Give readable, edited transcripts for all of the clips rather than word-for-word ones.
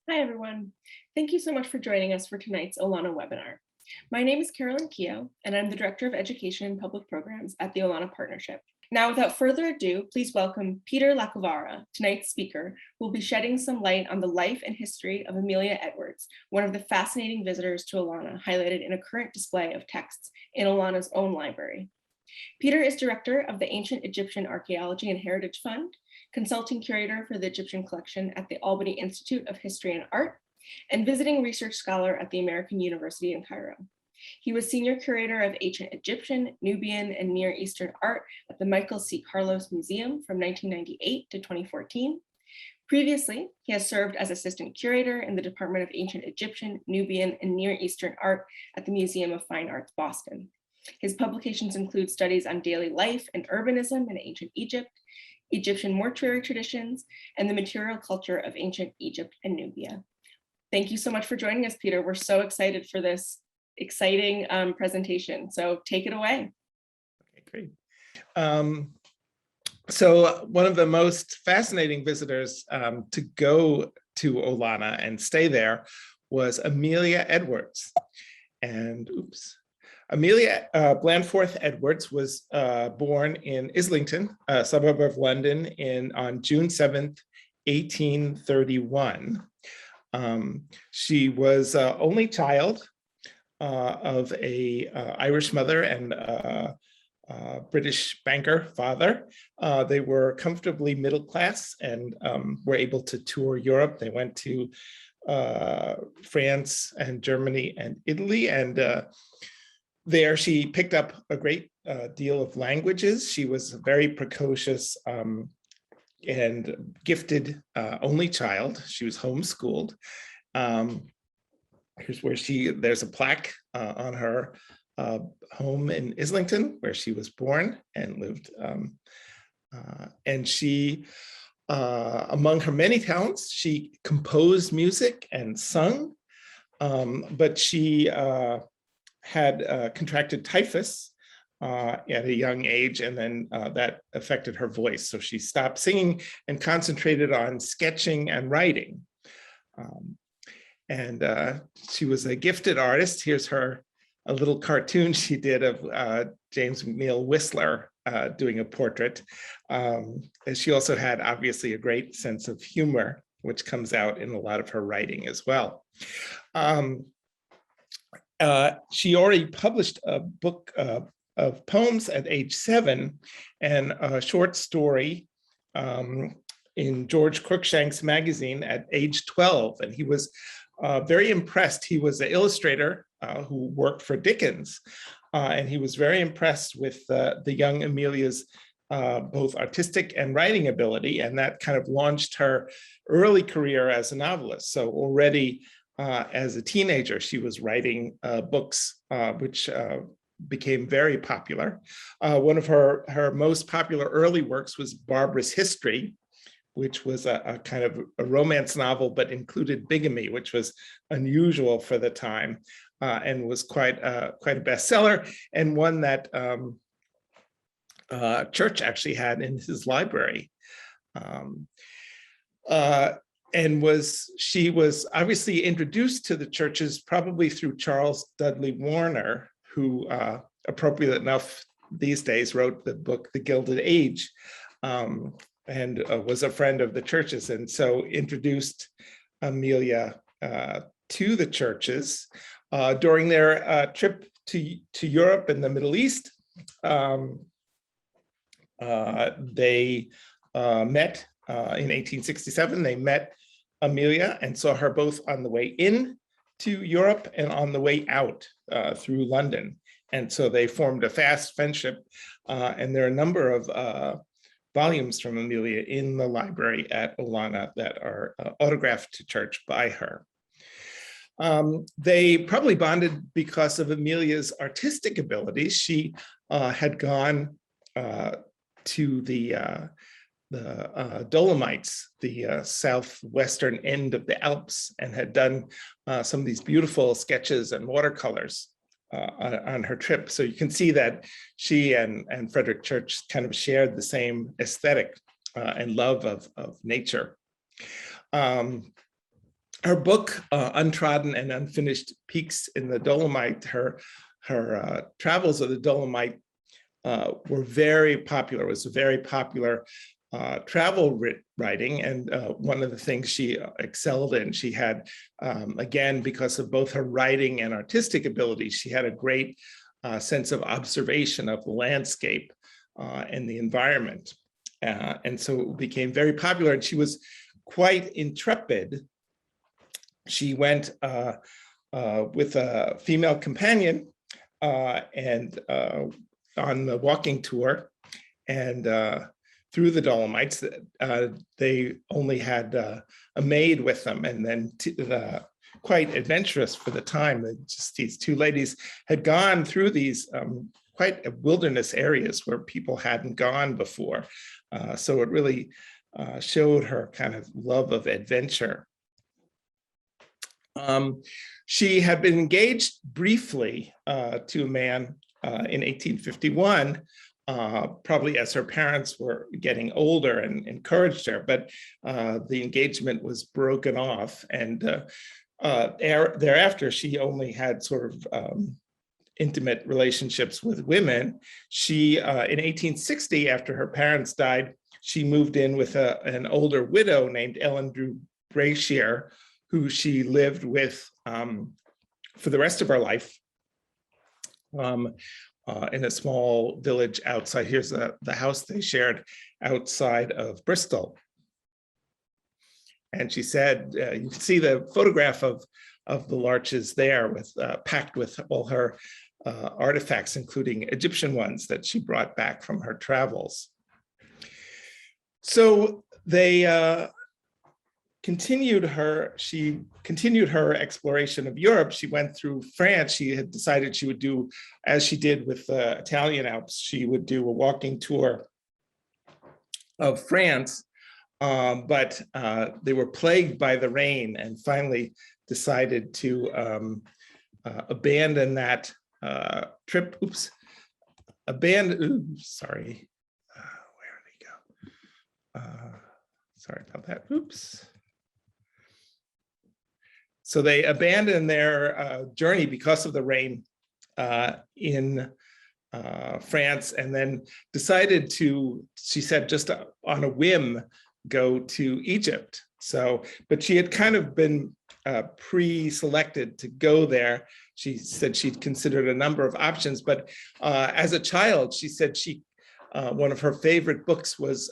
Hi, everyone. Thank you so much for joining us for tonight's Olana webinar. My name is Carolyn Keogh, and I'm the Director of Education and Public Programs at the Olana Partnership. Now, without further ado, please welcome Peter Lacovara, tonight's speaker, who will be shedding some light on the life and history of Amelia Edwards, one of the fascinating visitors to Olana, highlighted in a current display of texts in Olana's own library. Peter is Director of the Ancient Egyptian Archaeology and Heritage Fund, Consulting Curator for the Egyptian Collection at the Albany Institute of History and Art, and Visiting Research Scholar at the American University in Cairo. He was Senior Curator of Ancient Egyptian, Nubian, and Near Eastern Art at the Michael C. Carlos Museum from 1998 to 2014. Previously, he has served as Assistant Curator in the Department of Ancient Egyptian, Nubian, and Near Eastern Art at the Museum of Fine Arts, Boston. His publications include studies on daily life and urbanism in ancient Egypt, Egyptian mortuary traditions, and the material culture of ancient Egypt and Nubia. Thank you so much for joining us, Peter. We're so excited for this exciting presentation. So take it away. Okay, great. So one of the most fascinating visitors to go to Olana and stay there was Amelia Edwards. And Amelia Blanford Edwards was born in Islington, a suburb of London, on June 7th, 1831. She was only child of a Irish mother and British banker father. They were comfortably middle class and were able to tour Europe. They went to France and Germany and Italy, and there she picked up a great deal of languages. She was a very precocious and gifted only child. She was homeschooled. Here's where there's a plaque on her home in Islington, where she was born and lived. And she, among her many talents, she composed music and sung, but she had contracted typhus at a young age, and then that affected her voice. So she stopped singing and concentrated on sketching and writing. And she was a gifted artist. Here's a little cartoon she did of James McNeill Whistler doing a portrait. And she also had obviously a great sense of humor, which comes out in a lot of her writing as well. She already published a book of poems at age 7 and a short story in George Cruikshank's magazine at age 12. And he was very impressed. He was an illustrator who worked for Dickens. And he was very impressed with the young Amelia's both artistic and writing ability. And that kind of launched her early career as a novelist. So already as a teenager, she was writing books which became very popular. One of her most popular early works was Barbara's History, which was a kind of a romance novel, but included bigamy, which was unusual for the time, and was quite a bestseller, and one that Church actually had in his library. She was obviously introduced to the Churches probably through Charles Dudley Warner, who, appropriate enough these days, wrote the book The Gilded Age, and was a friend of the Churches, and so introduced Amelia to the Churches. During their trip to Europe and the Middle East, they met in 1867. They met Amelia and saw her both on the way in to Europe and on the way out through London. And so they formed a fast friendship. And there are a number of volumes from Amelia in the library at Olana that are autographed to Church by her. They probably bonded because of Amelia's artistic abilities. She had gone to the Dolomites, the southwestern end of the Alps, and had done some of these beautiful sketches and watercolors on her trip. So you can see that she and Frederic Church kind of shared the same aesthetic and love of nature. her book, Untrodden and Unfinished Peaks in the Dolomite, her travels of the Dolomite were very popular. It was a very popular travel writing, and one of the things she excelled in. She had, again, because of both her writing and artistic abilities, she had a great sense of observation of the landscape and the environment. And so it became very popular, and she was quite intrepid. She went with a female companion and on the walking tour, and through the Dolomites. They only had a maid with them, and then quite adventurous for the time. Just these two ladies had gone through these quite wilderness areas where people hadn't gone before. So it really showed her kind of love of adventure. She had been engaged briefly to a man in 1851, probably as her parents were getting older and encouraged her, but the engagement was broken off. And thereafter, she only had sort of intimate relationships with women. She, in 1860, after her parents died, she moved in with an older widow named Ellen Drew Brashear, who she lived with for the rest of her life in a small village outside. Here's the house they shared outside of Bristol. And she said, you can see the photograph of the larches there, with packed with all her artifacts, including Egyptian ones that she brought back from her travels. So they continued her exploration of Europe. She went through France. She had decided she would do, as she did with the Italian Alps, she would do a walking tour of France, but they were plagued by the rain, and finally decided to abandon that trip. Where did he go? Sorry about that. Oops. So they abandoned their journey because of the rain in France, and then decided to, she said, just on a whim, go to Egypt. So, but she had kind of been pre-selected to go there. She said she'd considered a number of options, but as a child, she said one of her favorite books was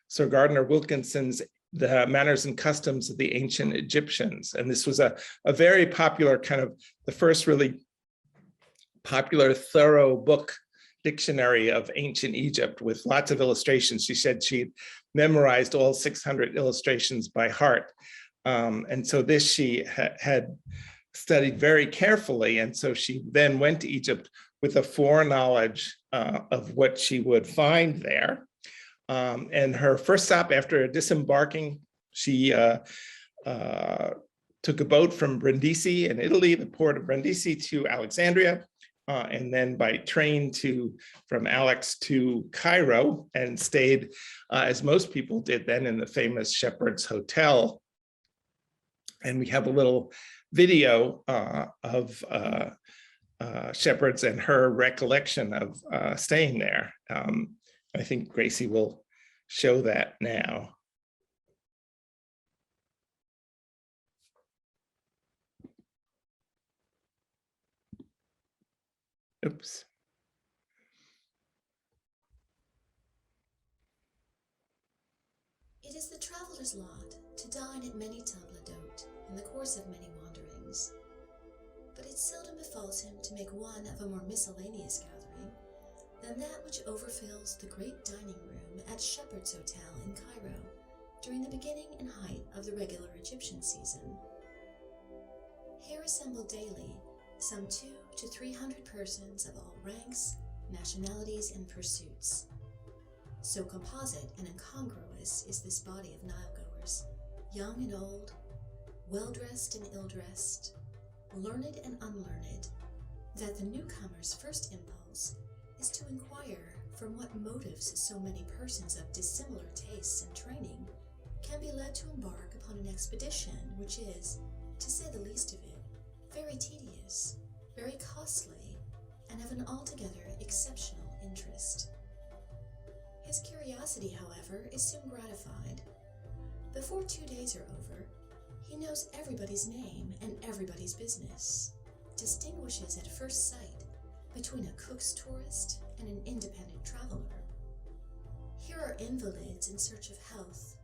Sir Gardner Wilkinson's The Manners and Customs of the Ancient Egyptians. And this was a very popular, kind of the first really popular, thorough book dictionary of ancient Egypt with lots of illustrations. She said she'd memorized all 600 illustrations by heart. And so this she had studied very carefully. And so she then went to Egypt with a foreknowledge of what she would find there. And her first stop after disembarking, she took a boat from Brindisi in Italy, the port of Brindisi, to Alexandria, and then by train from Alex to Cairo, and stayed, as most people did then, in the famous Shepherd's Hotel. And we have a little video of Shepherd's and her recollection of staying there. I think Gracie will show that now. Oops. It is the traveler's lot to dine at many table d'hôte in the course of many wanderings, but it seldom befalls him to make one of a more miscellaneous gathering than that which overfills the great dining room at Shepherd's Hotel in Cairo during the beginning and height of the regular Egyptian season. Here assemble daily some 200 to 300 persons of all ranks, nationalities, and pursuits. So composite and incongruous is this body of Nile-goers, young and old, well-dressed and ill-dressed, learned and unlearned, that the newcomer's first impulse is to inquire from what motives so many persons of dissimilar tastes and training can be led to embark upon an expedition which is, to say the least of it, very tedious, very costly, and of an altogether exceptional interest. His curiosity, however, is soon gratified. Before 2 days are over, he knows everybody's name and everybody's business, distinguishes at first sight between a Cook's tourist and an independent traveler. Here are invalids in search of health,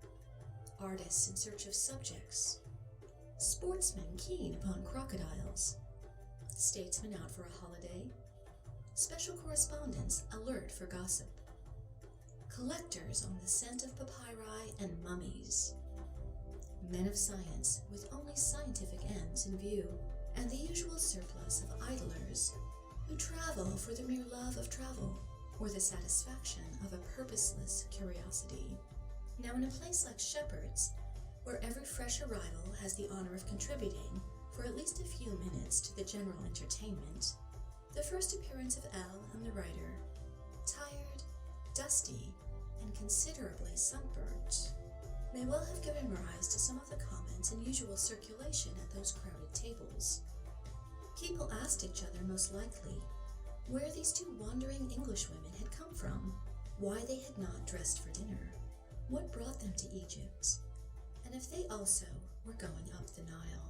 artists in search of subjects, sportsmen keen upon crocodiles, statesmen out for a holiday, special correspondents alert for gossip, collectors on the scent of papyri and mummies, men of science with only scientific ends in view, and the usual surplus of idlers who travel for the mere love of travel or the satisfaction of a purposeless curiosity. Now, in a place like Shepherd's, where every fresh arrival has the honor of contributing for at least a few minutes to the general entertainment, the first appearance of Elle and the writer, tired, dusty, and considerably sunburnt, may well have given rise to some of the comments in usual circulation at those crowded tables. People asked each other, most likely, where these two wandering Englishwomen had come from, why they had not dressed for dinner, what brought them to Egypt, and if they also were going up the Nile.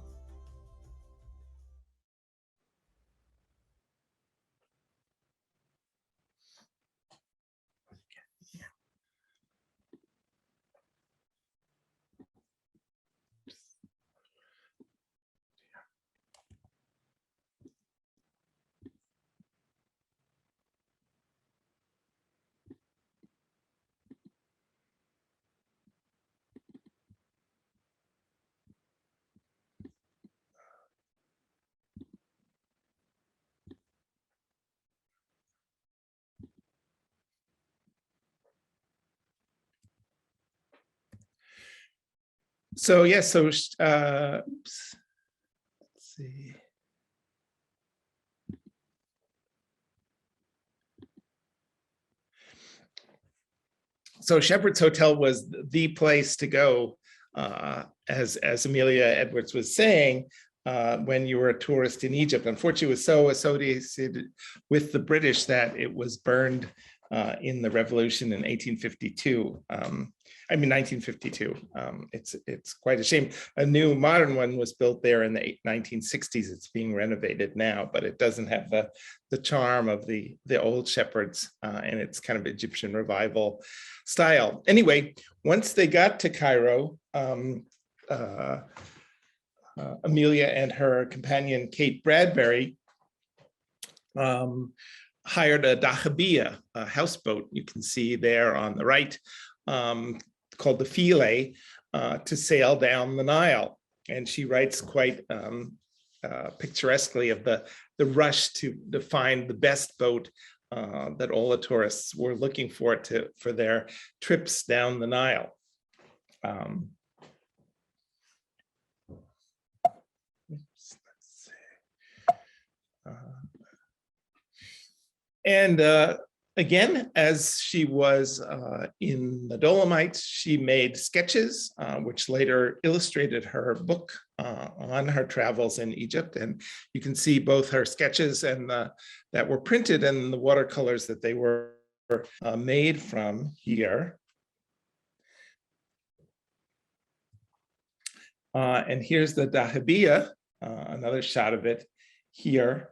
So yes, let's see. So Shepherd's Hotel was the place to go, as Amelia Edwards was saying, when you were a tourist in Egypt. Unfortunately, it was so associated with the British that it was burned in the revolution in 1852. 1952. It's quite a shame. A new modern one was built there in the 1960s. It's being renovated now, but it doesn't have the charm of the old Shepherds, and it's kind of Egyptian revival style. Anyway, once they got to Cairo, Amelia and her companion Kate Bradbury hired a dahabeah, a houseboat you can see there on the right, called the Filet, to sail down the Nile. And she writes quite picturesquely of the rush to find the best boat that all the tourists were looking for their trips down the Nile. And again, as she was in the Dolomites, she made sketches, which later illustrated her book on her travels in Egypt. And you can see both her sketches and that were printed and the watercolors that they were made from here. And here's the dahabeah, another shot of it here.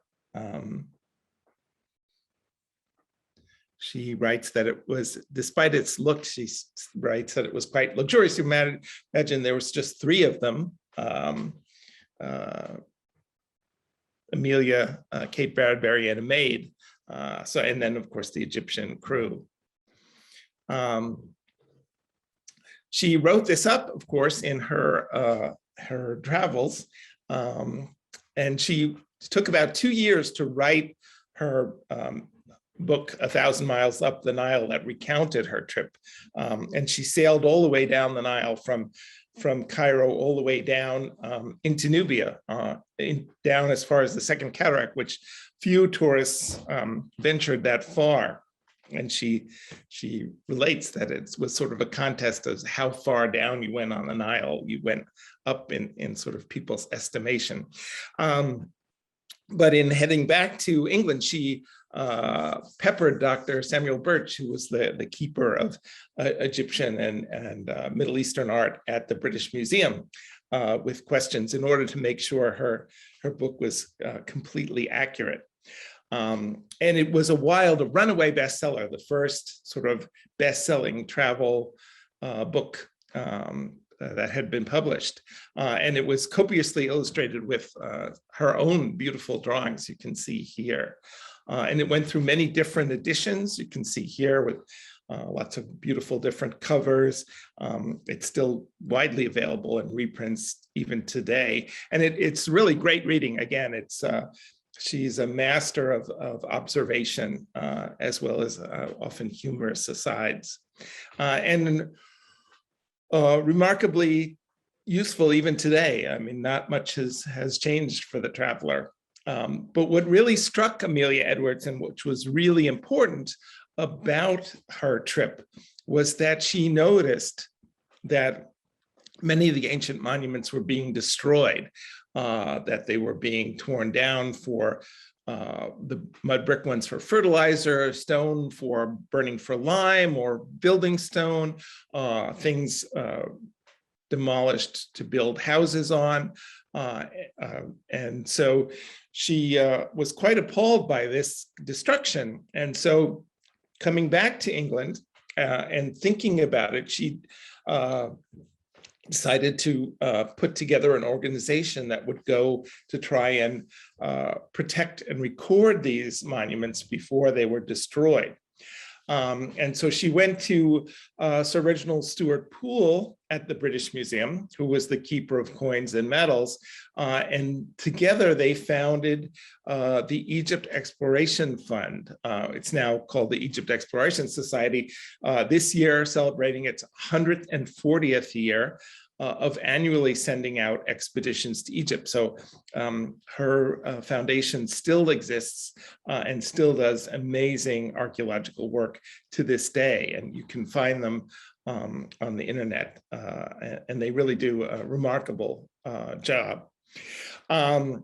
She writes that it was, despite its look, she writes that it was quite luxurious. You imagine there was just 3 of them. Amelia, Kate Bradbury, and a maid. And then of course the Egyptian crew. She wrote this up, of course, in her travels. And she took about 2 years to write her book, 1,000 Miles Up the Nile, that recounted her trip. And she sailed all the way down the Nile from Cairo all the way down into Nubia, down as far as the Second Cataract, which few tourists ventured that far. And she relates that it was sort of a contest of how far down you went on the Nile. You went up in sort of people's estimation. But in heading back to England, she peppered Dr. Samuel Birch, who was the keeper of Egyptian and Middle Eastern art at the British Museum, with questions in order to make sure her book was completely accurate. And it was a runaway bestseller, the first sort of best-selling travel book that had been published. And it was copiously illustrated with her own beautiful drawings, you can see here. And it went through many different editions, you can see here, with lots of beautiful different covers. It's still widely available in reprints even today. And it's really great reading. Again, she's a master of observation, as well as often humorous asides. And remarkably useful even today. I mean, not much has changed for the traveler. But what really struck Amelia Edwards, and which was really important about her trip, was that she noticed that many of the ancient monuments were being destroyed, that they were being torn down for the mud brick ones for fertilizer, stone for burning for lime or building stone, things demolished to build houses on. And so she was quite appalled by this destruction. And so coming back to England and thinking about it, she decided to put together an organization that would go to try and protect and record these monuments before they were destroyed. And so she went to Sir Reginald Stuart Poole at the British Museum, who was the keeper of coins and medals, and together they founded the Egypt Exploration Fund. It's now called the Egypt Exploration Society, this year celebrating its 140th year of annually sending out expeditions to Egypt. So her foundation still exists and still does amazing archaeological work to this day. And you can find them on the internet, and they really do a remarkable job. And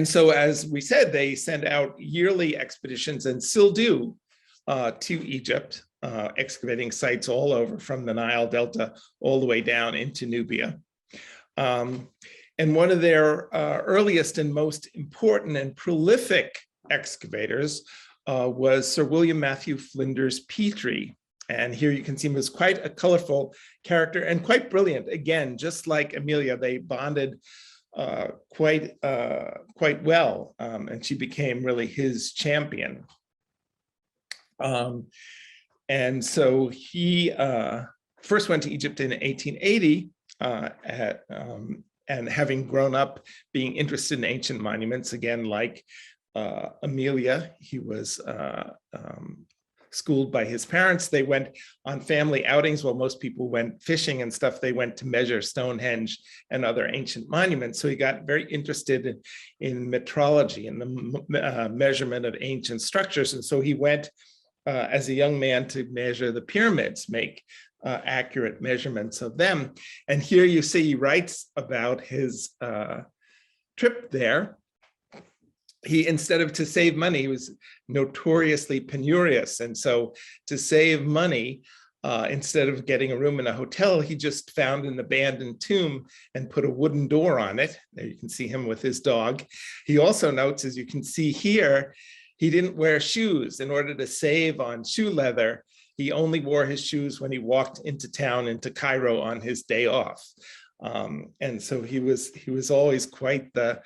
so, as we said, they send out yearly expeditions and still do to Egypt, excavating sites all over from the Nile Delta all the way down into Nubia. And one of their earliest and most important and prolific excavators was Sir William Matthew Flinders Petrie. And here you can see him as quite a colorful character and quite brilliant. Again, just like Amelia, they bonded quite well, and she became really his champion. And so he first went to Egypt in 1880, and having grown up being interested in ancient monuments, again, like Amelia, he was schooled by his parents. They went on family outings. While most people went fishing and stuff, they went to measure Stonehenge and other ancient monuments. So he got very interested in metrology and the measurement of ancient structures. And so he went as a young man to measure the pyramids, make accurate measurements of them. And here you see he writes about his trip there. He, instead of to save money, he was notoriously penurious. And so to save money, instead of getting a room in a hotel, he just found an abandoned tomb and put a wooden door on it. There you can see him with his dog. He also notes, as you can see here, he didn't wear shoes. In order to save on shoe leather, he only wore his shoes when he walked into town, into Cairo, on his day off. And so he was always quite the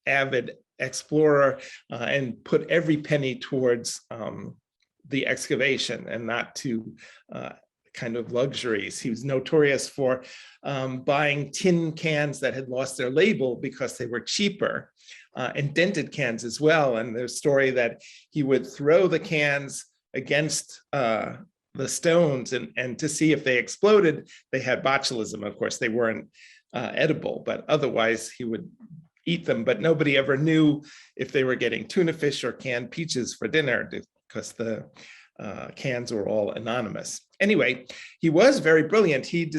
avid explorer, and put every penny towards the excavation and not to kind of luxuries. He was notorious for buying tin cans that had lost their label because they were cheaper, and dented cans as well. And there's a story that he would throw the cans against the stones and to see if they exploded. They had botulism. Of course, they weren't edible, but otherwise he would eat them, but nobody ever knew if they were getting tuna fish or canned peaches for dinner because the cans were all anonymous. Anyway, he was very brilliant. He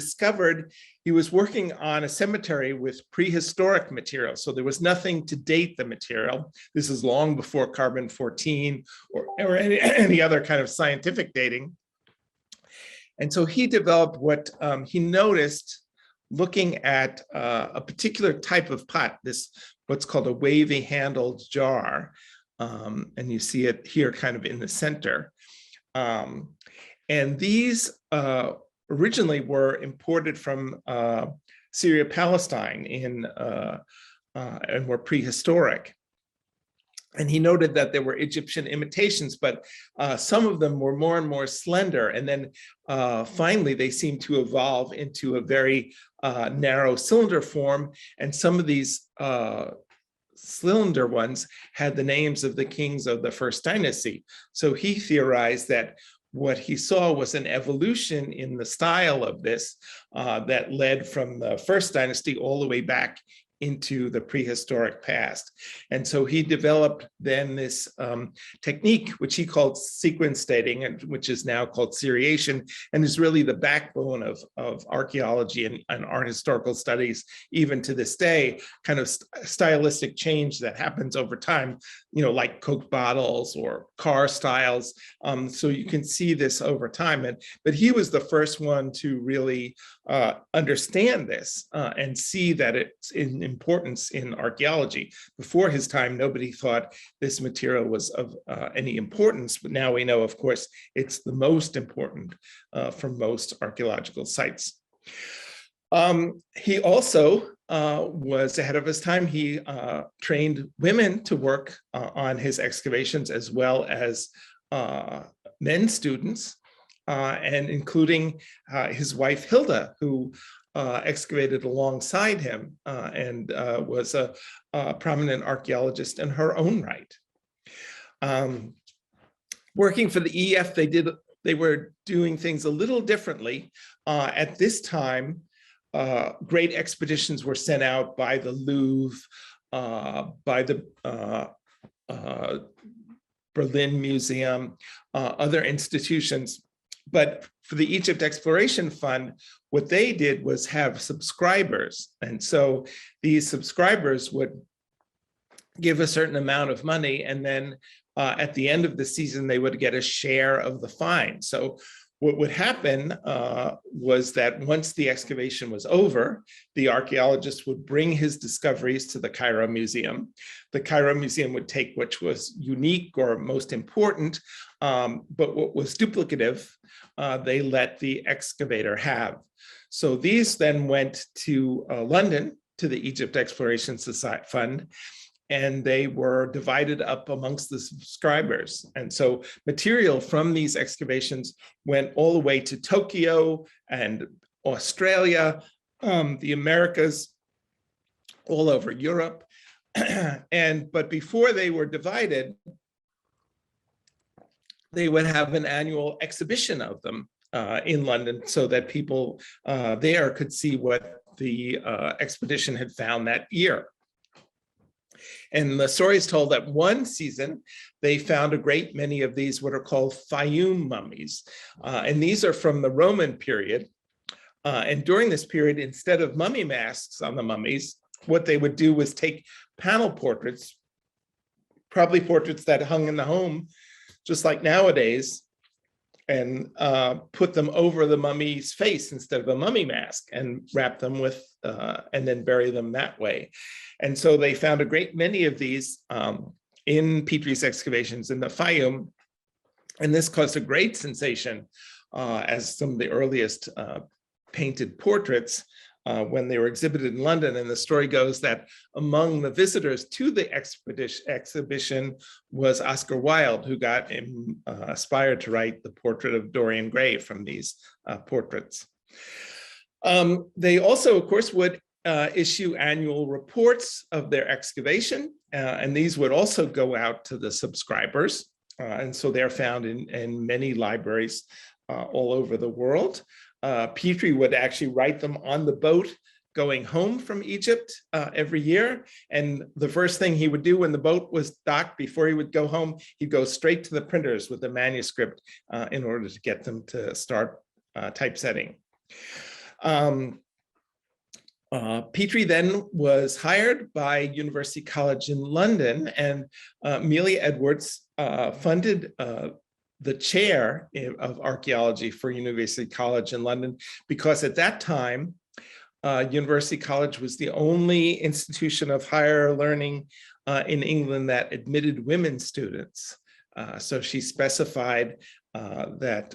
was working on a cemetery with prehistoric material. So there was nothing to date the material. This is long before carbon-14 or any other kind of scientific dating. And so he developed what he noticed looking at a particular type of pot, what's called a wavy handled jar. And you see it here kind of in the center. And these originally were imported from Syria, Palestine and were prehistoric. And he noted that there were Egyptian imitations, but some of them were more and more slender. And then finally, they seemed to evolve into a very narrow cylinder form. And some of these cylinder ones had the names of the kings of the first dynasty. So he theorized that what he saw was an evolution in the style of this that led from the first dynasty all the way back into the prehistoric past. And so he developed then this technique, which he called sequence dating, which is now called seriation, and is really the backbone of archaeology and art historical studies, even to this day, kind of stylistic change that happens over time, like Coke bottles or car styles. So you can see this over time. But he was the first one to really understand this and see that it's in importance in archaeology. Before his time, nobody thought this material was of any importance, but now we know, of course, it's the most important for most archaeological sites. He also was ahead of his time. He trained women to work on his excavations as well as men students, and including his wife Hilda, who excavated alongside him and was a prominent archaeologist in her own right. Working for the EF, they were doing things a little differently. At this time, great expeditions were sent out by the Louvre, by the Berlin Museum, other institutions. But for the Egypt Exploration Fund, what they did was have subscribers. And so these subscribers would give a certain amount of money, and then at the end of the season, they would get a share of the find. So what would happen was that once the excavation was over, the archaeologist would bring his discoveries to the Cairo Museum. The Cairo Museum would take which was unique or most important, but what was duplicative, they let the excavator have. So these then went to London, to the Egypt Exploration Society Fund, and they were divided up amongst the subscribers. And so material from these excavations went all the way to Tokyo and Australia, the Americas, all over Europe. But before they were divided, they would have an annual exhibition of them in London so that people there could see what the expedition had found that year. And the story is told that one season, they found a great many of these what are called Fayum mummies. And these are from the Roman period. And during this period, instead of mummy masks on the mummies, what they would do was take panel portraits, probably portraits that hung in the home, just like nowadays, and put them over the mummy's face instead of a mummy mask and wrap them with, and then bury them that way. And so they found a great many of these in Petrie's excavations in the Fayum. And this caused a great sensation as some of the earliest painted portraits when they were exhibited in London. And the story goes that among the visitors to the exhibition was Oscar Wilde, who got inspired to write the portrait of Dorian Gray from these portraits. They also, of course, would issue annual reports of their excavation, and these would also go out to the subscribers. And so they're found in many libraries all over the world. Petrie would actually write them on the boat going home from Egypt every year. And the first thing he would do when the boat was docked, before he would go home, he'd go straight to the printers with the manuscript in order to get them to start typesetting. Petrie then was hired by University College in London, and Amelia Edwards funded the chair of archaeology for University College in London, because at that time, University College was the only institution of higher learning in England that admitted women students. So she specified that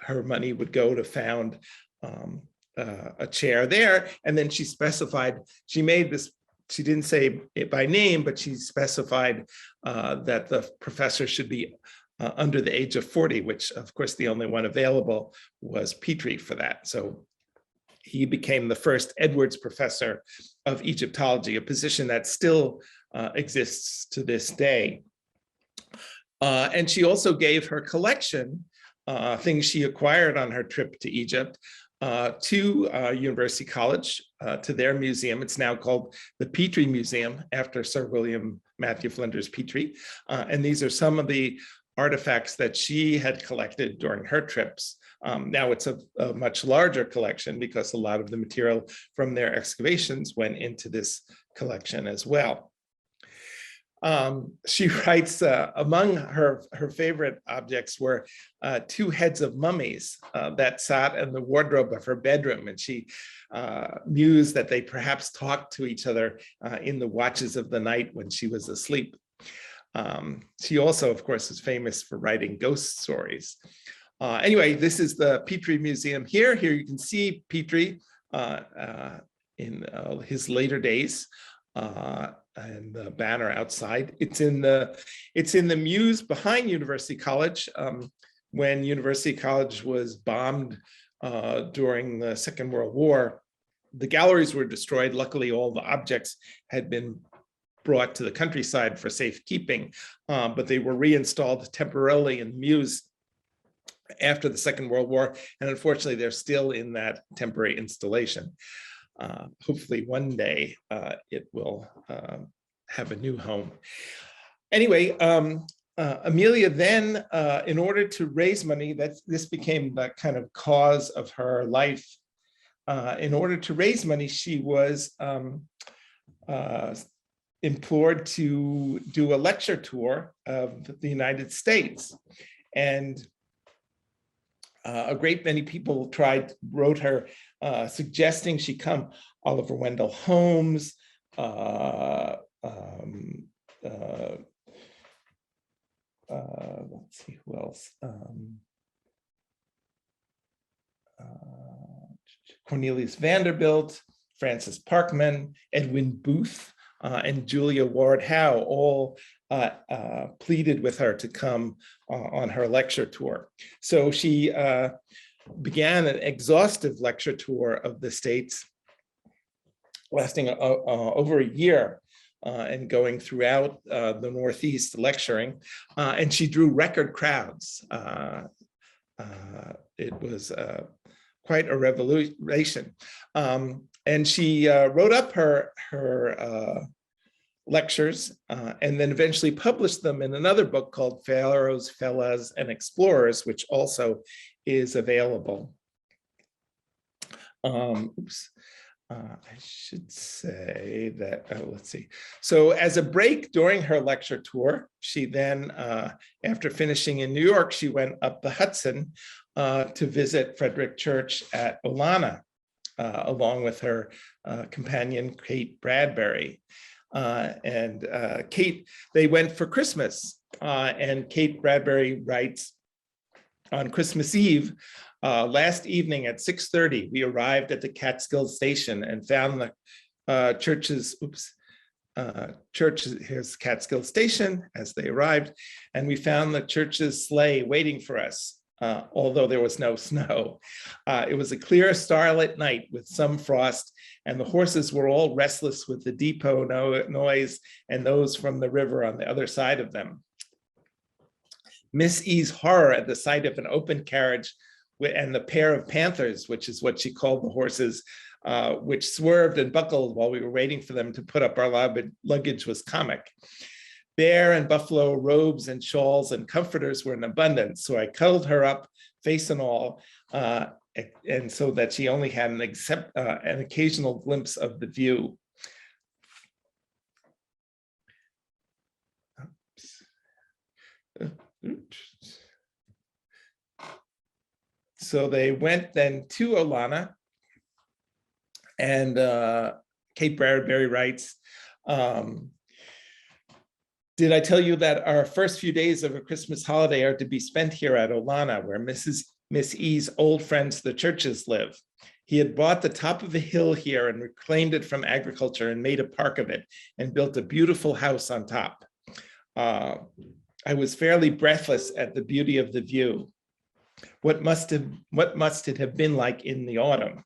her money would go to found a chair there. And then she specified, she made this, she didn't say it by name, but she specified that the professor should be under the age of 40, which of course the only one available was Petrie for that. So he became the first Edwards Professor of Egyptology, a position that still exists to this day. And she also gave her collection, things she acquired on her trip to Egypt, to University College, to their museum. It's now called the Petrie Museum, after Sir William Matthew Flinders Petrie. And these are some of the artifacts that she had collected during her trips. Now it's a much larger collection, because a lot of the material from their excavations went into this collection as well. She writes, among her favorite objects were 2 heads of mummies that sat in the wardrobe of her bedroom, and she mused that they perhaps talked to each other in the watches of the night when she was asleep. She also, of course, is famous for writing ghost stories. Anyway, this is the Petrie Museum here. Here you can see Petrie in his later days, and the banner outside. It's in the mews behind University College. When University College was bombed during the Second World War, the galleries were destroyed. Luckily, all the objects had been brought to the countryside for safekeeping, but they were reinstalled temporarily in the mews after the Second World War, and unfortunately they're still in that temporary installation. Hopefully one day it will have a new home. Anyway, Amelia then, in order to raise money, this became the kind of cause of her life. In order to raise money, she was implored to do a lecture tour of the United States. And a great many people wrote her suggesting she come. Oliver Wendell Holmes, let's see who else. Cornelius Vanderbilt, Francis Parkman, Edwin Booth, and Julia Ward Howe all pleaded with her to come on her lecture tour. So she began an exhaustive lecture tour of the States, lasting over a year, and going throughout the Northeast lecturing, and she drew record crowds. It was quite a revelation. And she wrote up her lectures and then eventually published them in another book called Pharaohs, Fellahs, and Explorers, which also is available. I should say that, let's see. So as a break during her lecture tour, she then, after finishing in New York, she went up the Hudson to visit Frederic Church at Olana, along with her companion, Kate Bradbury. And Kate, they went for Christmas, and Kate Bradbury writes, on Christmas Eve, last evening at 6:30, we arrived at the Catskill station and found the here's Catskill station as they arrived, and we found the church's sleigh waiting for us, although there was no snow. It was a clear starlit night with some frost, and the horses were all restless with the depot noise and those from the river on the other side of them. Miss E's horror at the sight of an open carriage and the pair of panthers, which is what she called the horses, which swerved and buckled while we were waiting for them to put up our luggage was comic. Bear and buffalo robes and shawls and comforters were in abundance, so I cuddled her up, face and all, and so that she only had an occasional glimpse of the view. So they went then to Olana, and Kate Bradbury writes, did I tell you that our first few days of a Christmas holiday are to be spent here at Olana, where Miss E's old friends, the Churches, live? He had bought the top of a hill here and reclaimed it from agriculture and made a park of it and built a beautiful house on top. I was fairly breathless at the beauty of the view. What must it have been like in the autumn?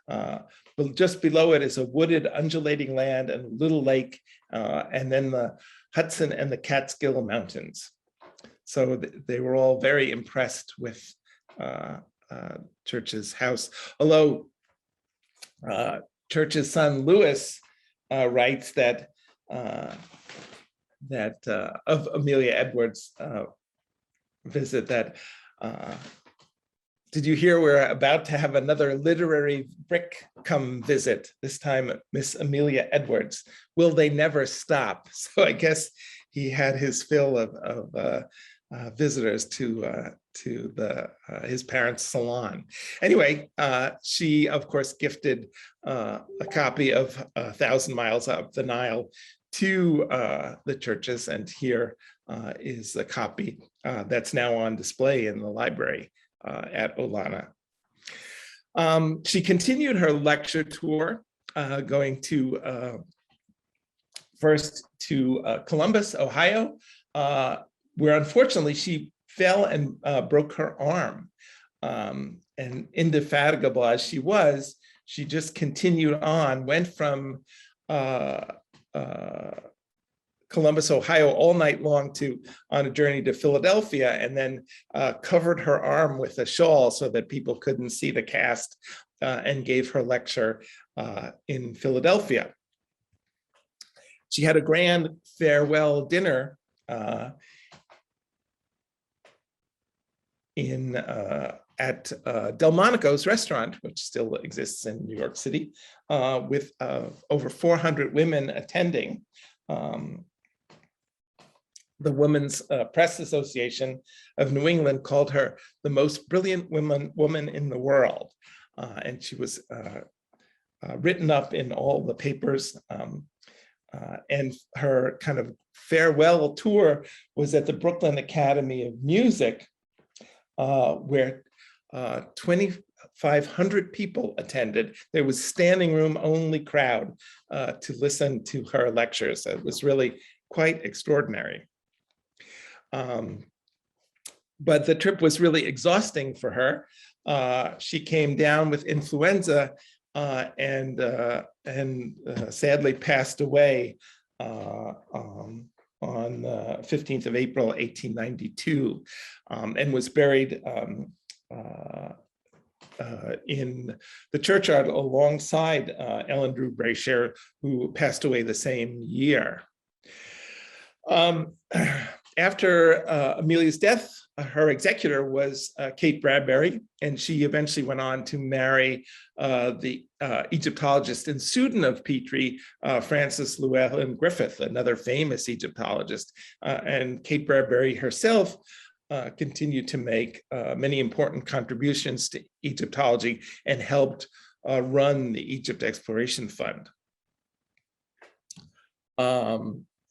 But just below it is a wooded, undulating land and a little lake, and then the Hudson and the Catskill Mountains. So they were all very impressed with Church's house. Although Church's son Lewis writes that of Amelia Edwards' visit that, did you hear we're about to have another literary brick come visit, this time Miss Amelia Edwards? Will they never stop? So I guess he had his fill of visitors to his parents' salon. Anyway, she of course gifted a copy of 1,000 Miles Up the Nile to the Churches, and here is a copy that's now on display in the library at Olana. She continued her lecture tour, going to first to Columbus, Ohio, where unfortunately she fell and broke her arm. And indefatigable as she was, she just continued on, went from Columbus, Ohio, all night long on a journey to Philadelphia, and then covered her arm with a shawl so that people couldn't see the cast, and gave her lecture in Philadelphia. She had a grand farewell dinner at Delmonico's restaurant, which still exists in New York City, with over 400 women attending. The Women's Press Association of New England called her the most brilliant woman in the world. And she was written up in all the papers. And her kind of farewell tour was at the Brooklyn Academy of Music, where 2,500 people attended. There was standing room only crowd to listen to her lectures. It was really quite extraordinary. But the trip was really exhausting for her. She came down with influenza and sadly passed away on the 15th of April, 1892, and was buried in the churchyard alongside Ellen Drew Brasher, who passed away the same year. After Amelia's death, her executor was Kate Bradbury, and she eventually went on to marry the Egyptologist and student of Petrie, Francis Llewellyn Griffith, another famous Egyptologist. And Kate Bradbury herself continued to make many important contributions to Egyptology and helped run the Egypt Exploration Fund.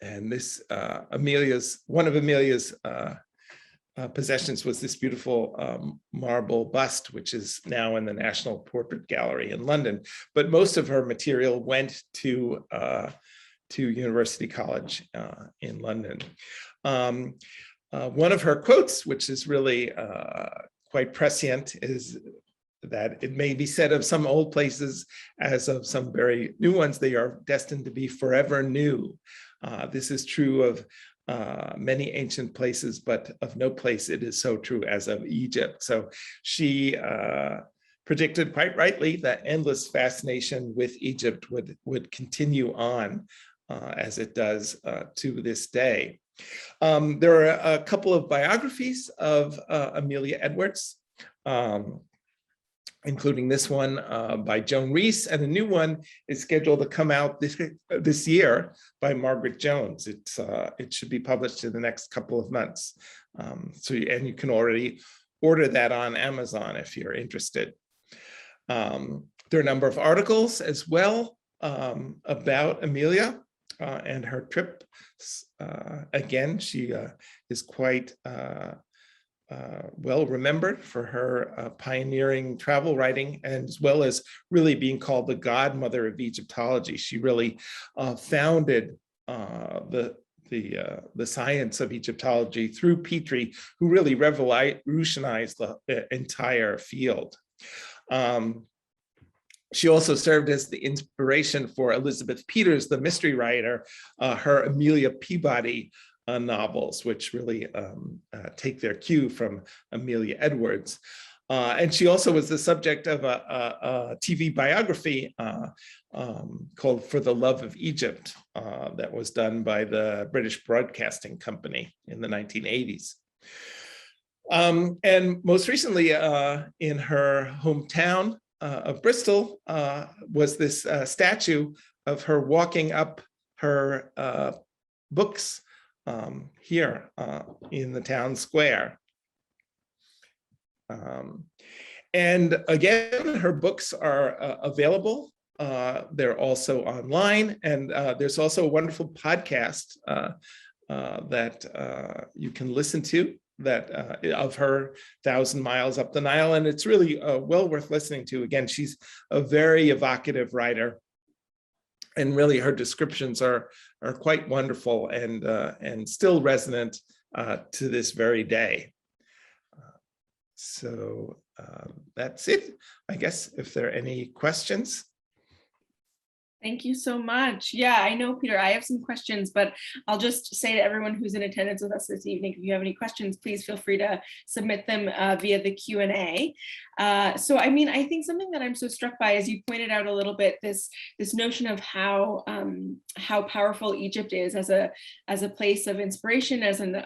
And this one of Amelia's possessions was this beautiful marble bust, which is now in the National Portrait Gallery in London. But most of her material went to University College in London. One of her quotes, which is really quite prescient, is that it may be said of some old places, as of some very new ones, they are destined to be forever new. This is true of many ancient places, but of no place it is so true as of Egypt. So she predicted quite rightly that endless fascination with Egypt would continue on as it does to this day. There are a couple of biographies of Amelia Edwards, including this one by Joan Reese, and a new one is scheduled to come out this year by Margaret Jones. It should be published in the next couple of months. And you can already order that on Amazon if you're interested. There are a number of articles as well about Amelia and her trip. Again, she is quite well remembered for her pioneering travel writing, and as well as really being called the godmother of Egyptology. She really founded the science of Egyptology through Petrie, who really revolutionized the entire field. She also served as the inspiration for Elizabeth Peters, the mystery writer, her Amelia Peabody novels, which really take their cue from Amelia Edwards. And she also was the subject of a TV biography called For the Love of Egypt that was done by the British Broadcasting Company in the 1980s. And most recently in her hometown of Bristol was this statue of her walking up her books here in the town square. And again, her books are available. They're also online, and there's also a wonderful podcast that you can listen to that of her 1,000 miles up the Nile, and it's really well worth listening to. Again, she's a very evocative writer, and really her descriptions are quite wonderful and still resonant to this very day. So that's it, I guess, if there are any questions. Thank you so much. Yeah, I know, Peter, I have some questions, but I'll just say to everyone who's in attendance with us this evening, if you have any questions, please feel free to submit them via the Q&A. So, I mean, I think something that I'm so struck by, as you pointed out a little bit, this notion of how powerful Egypt is as a place of inspiration, as an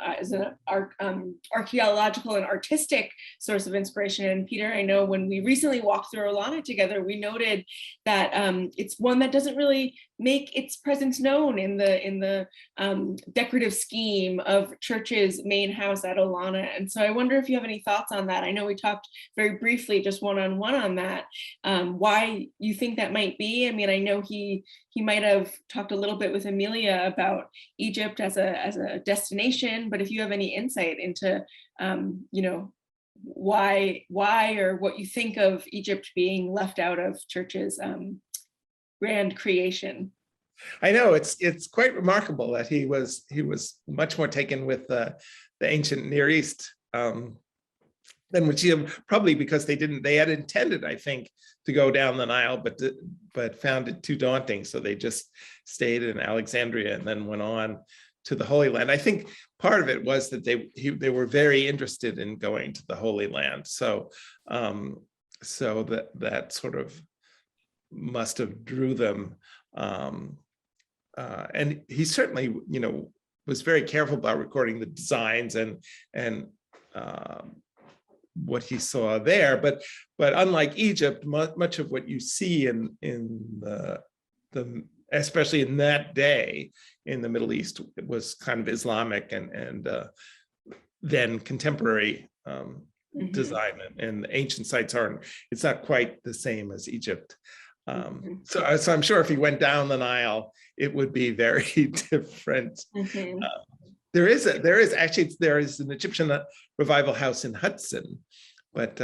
archaeological and artistic source of inspiration. And Peter, I know when we recently walked through Olana together, we noted that it's one that doesn't really make its presence known in the decorative scheme of Church's main house at Olana. And so I wonder if you have any thoughts on that. I know we talked very briefly, just one-on-one on that, why you think that might be. I mean, I know he might have talked a little bit with Amelia about Egypt as a destination, but if you have any insight into, you know, why or what you think of Egypt being left out of Church's grand creation. I know it's quite remarkable that he was much more taken with the ancient Near East than Museum, probably because they had intended, I think, to go down the Nile, but found it too daunting, so they just stayed in Alexandria and then went on to the Holy Land. I think part of it was that they were very interested in going to the Holy Land, so that sort of must have drew them, and he certainly, you know, was very careful about recording the designs and what he saw there. But unlike Egypt, much of what you see in the especially in that day in the Middle East was kind of Islamic and then contemporary design, and ancient sites aren't. It's not quite the same as Egypt. So I'm sure if he went down the Nile, it would be very different. There is an Egyptian revival house in Hudson, but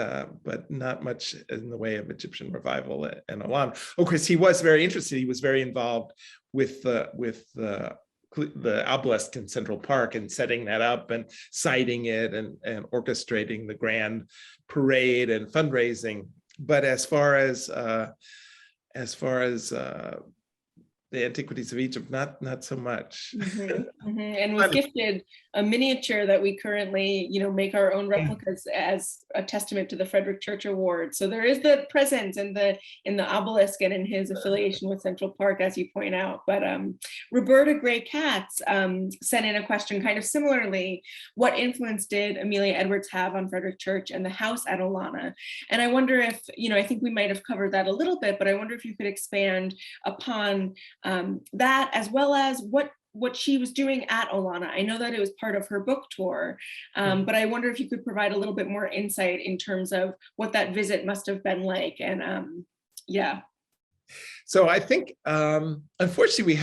not much in the way of Egyptian revival in Olana. Of course, he was very interested. He was very involved with the obelisk in Central Park and setting that up and siting it and orchestrating the grand parade and fundraising. But as far as the antiquities of Egypt, not so much. And was gifted a miniature that we currently, make our own replicas as a testament to the Frederic Church Award. So there is the presence in the obelisk and in his affiliation with Central Park, as you point out. But Roberta Gray Katz sent in a question kind of similarly: what influence did Amelia Edwards have on Frederic Church and the house at Olana? And I wonder if, I think we might have covered that a little bit, but I wonder if you could expand upon that, as well as what she was doing at Olana. I know that it was part of her book tour, but I wonder if you could provide a little bit more insight in terms of what that visit must have been like. And yeah. So I think, unfortunately,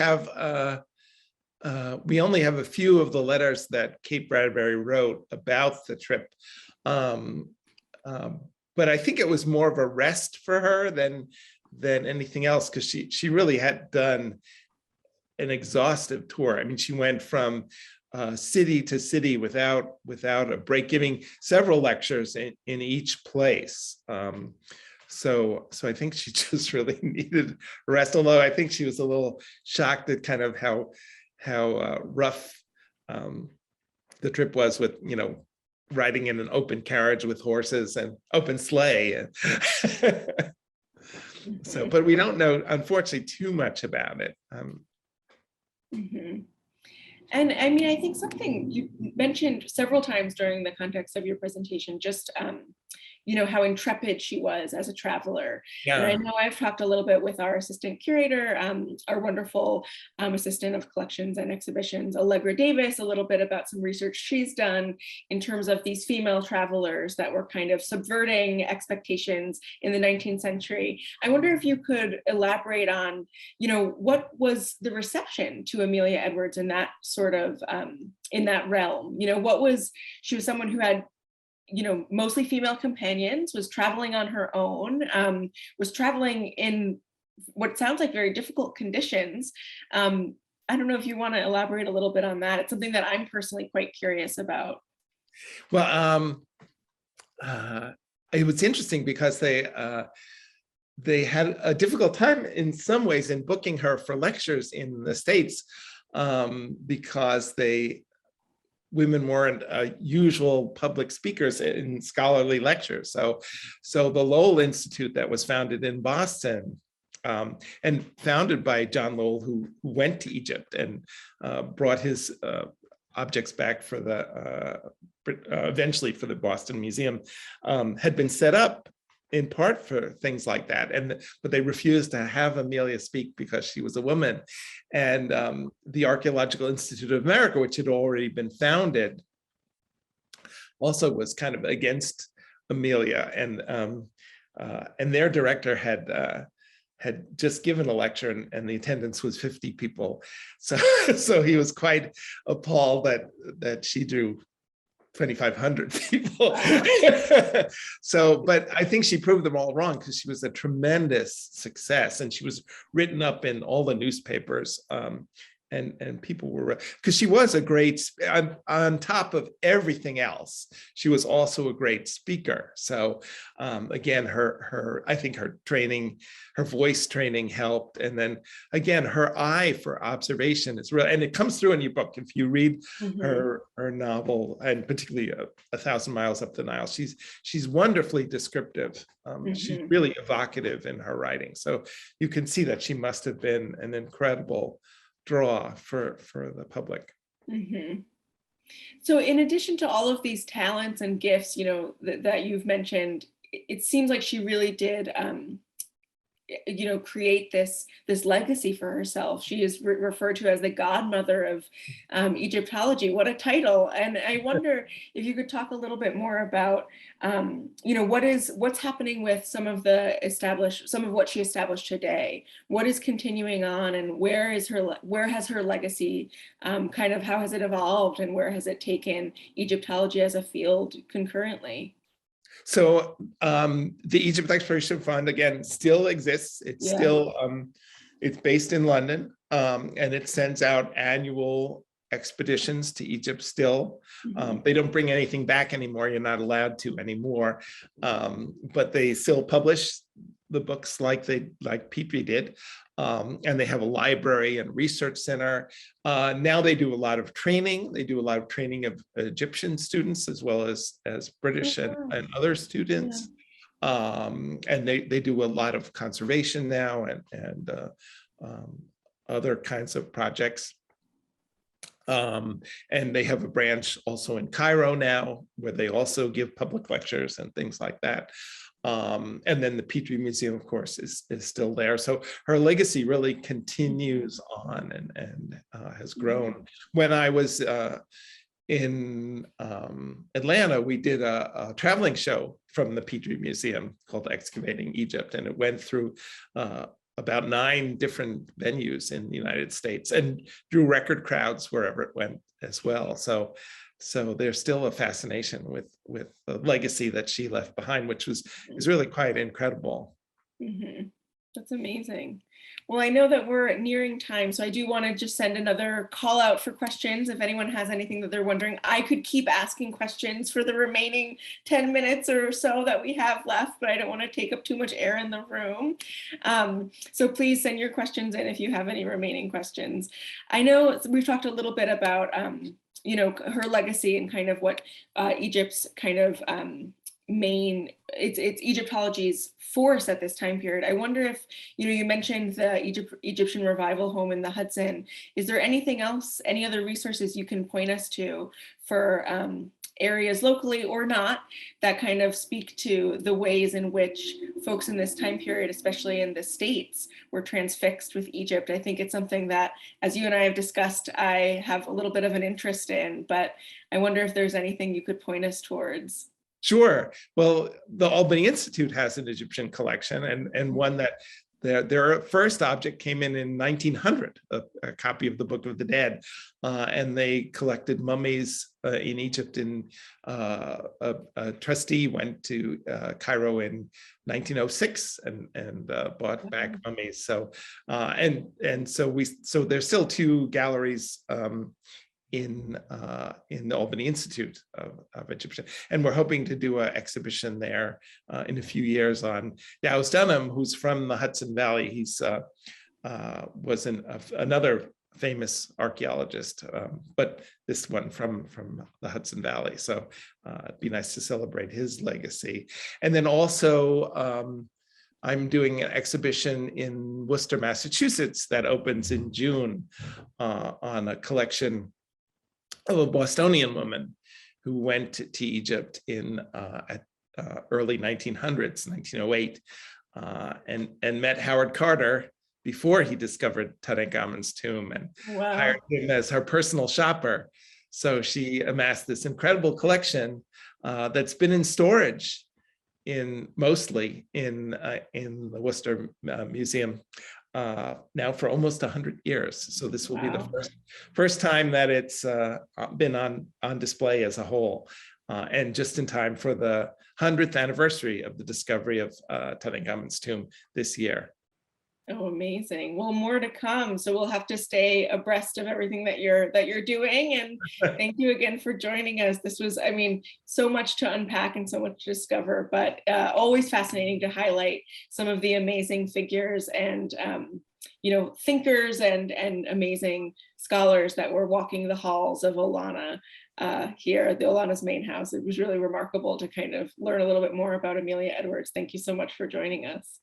we only have a few of the letters that Kate Bradbury wrote about the trip. But I think it was more of a rest for her than anything else, because she really had done an exhaustive tour. I mean, she went from city to city without a break, giving several lectures in each place. So I think she just really needed rest, although I think she was a little shocked at kind of how rough the trip was with, riding in an open carriage with horses and open sleigh. So, but we don't know, unfortunately, too much about it. And I mean, I think something you mentioned several times during the context of your presentation, just how intrepid she was as a traveler. Yeah. And I know I've talked a little bit with our assistant curator, our wonderful assistant of collections and exhibitions, Allegra Davis, a little bit about some research she's done in terms of these female travelers that were kind of subverting expectations in the 19th century. I wonder if you could elaborate on, what was the reception to Amelia Edwards in that sort of, in that realm? She was someone who had mostly female companions, was traveling on her own, was traveling in what sounds like very difficult conditions. I don't know if you want to elaborate a little bit on that. It's something that I'm personally quite curious about. Well, it was interesting because they had a difficult time in some ways in booking her for lectures in the States, because women weren't usual public speakers in scholarly lectures. So the Lowell Institute, that was founded in Boston, and founded by John Lowell, who went to Egypt and brought his objects back for eventually for the Boston Museum, had been set up in part for things like that. But they refused to have Amelia speak because she was a woman. And the Archaeological Institute of America, which had already been founded, also was kind of against Amelia. And their director had just given a lecture, and the attendance was 50 people. So he was quite appalled that she drew 2,500 people. But I think she proved them all wrong, because she was a tremendous success, and she was written up in all the newspapers. And people were, because she was a great, on top of everything else, she was also a great speaker. So again, I think her training, her voice training helped. And then again, her eye for observation is real. And it comes through in your book. If you read her novel, and particularly 1,000 Miles Up the Nile, she's wonderfully descriptive. She's really evocative in her writing. So you can see that she must have been an incredible draw for the public. So in addition to all of these talents and gifts, that you've mentioned, it seems like she really did create this legacy for herself. She is referred to as the Godmother of Egyptology. What a title! And I wonder if you could talk a little bit more about what's happening with some of what she established today. What is continuing on, and where has her legacy how has it evolved, and where has it taken Egyptology as a field concurrently? So the Egypt Exploration Fund, again, still exists. It's still, it's based in London, and it sends out annual expeditions to Egypt still. They don't bring anything back anymore. You're not allowed to anymore, but they still publish the books like Petrie did. And they have a library and research center. Now they do a lot of training. They do a lot of training of Egyptian students as well as British and other students. And they do a lot of conservation now and other kinds of projects. And they have a branch also in Cairo now, where they also give public lectures and things like that. And then the Petrie Museum, of course, is still there. So her legacy really continues on and has grown. When I was in Atlanta, we did a traveling show from the Petrie Museum called Excavating Egypt, and it went through about 9 different venues in the United States and drew record crowds wherever it went as well. So there's still a fascination with the legacy that she left behind, which is really quite incredible. Mm-hmm. That's amazing. Well, I know that we're nearing time, so I do want to just send another call out for questions. If anyone has anything that they're wondering, I could keep asking questions for the remaining 10 minutes or so that we have left, but I don't want to take up too much air in the room. So please send your questions in if you have any remaining questions. I know we've talked a little bit about her legacy and kind of what Egypt's kind of main, it's Egyptology's force at this time period. I wonder if, you mentioned the Egyptian revival home in the Hudson. Is there anything else, any other resources you can point us to for areas locally or not that kind of speak to the ways in which folks in this time period, especially in the States, were transfixed with Egypt? I think it's something that, as you and I have discussed, I have a little bit of an interest in, but I wonder if there's anything you could point us towards. Sure. Well, the Albany Institute has an Egyptian collection, and one that their first object came in 1900, a copy of the Book of the Dead, and they collected mummies in Egypt. A trustee went to Cairo in 1906 and bought back mummies. So so there's still 2 galleries in the Albany Institute of Egyptian, and we're hoping to do an exhibition there in a few years on Dows Dunham, who's from the Hudson Valley. He's was another famous archaeologist, but this one from the Hudson Valley. So it'd be nice to celebrate his legacy. And then also I'm doing an exhibition in Worcester, Massachusetts that opens in June on a collection of a Bostonian woman who went to Egypt in early 1900s, 1908, and met Howard Carter before he discovered Tutankhamun's tomb, and hired him as her personal shopper. So she amassed this incredible collection that's been in storage mostly in the Worcester Museum now for almost 100 years. So this will be the first time that it's been on display as a whole, and just in time for the 100th anniversary of the discovery of Tutankhamun's tomb this year. Oh, amazing. Well, more to come. So we'll have to stay abreast of everything that you're doing. And thank you again for joining us. This was, so much to unpack and so much to discover, but always fascinating to highlight some of the amazing figures and, thinkers and amazing scholars that were walking the halls of Olana here at the Olana's main house. It was really remarkable to kind of learn a little bit more about Amelia Edwards. Thank you so much for joining us.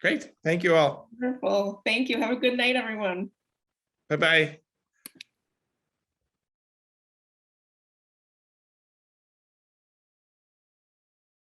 Great. Thank you all. Wonderful. Thank you. Have a good night, everyone. Bye-bye.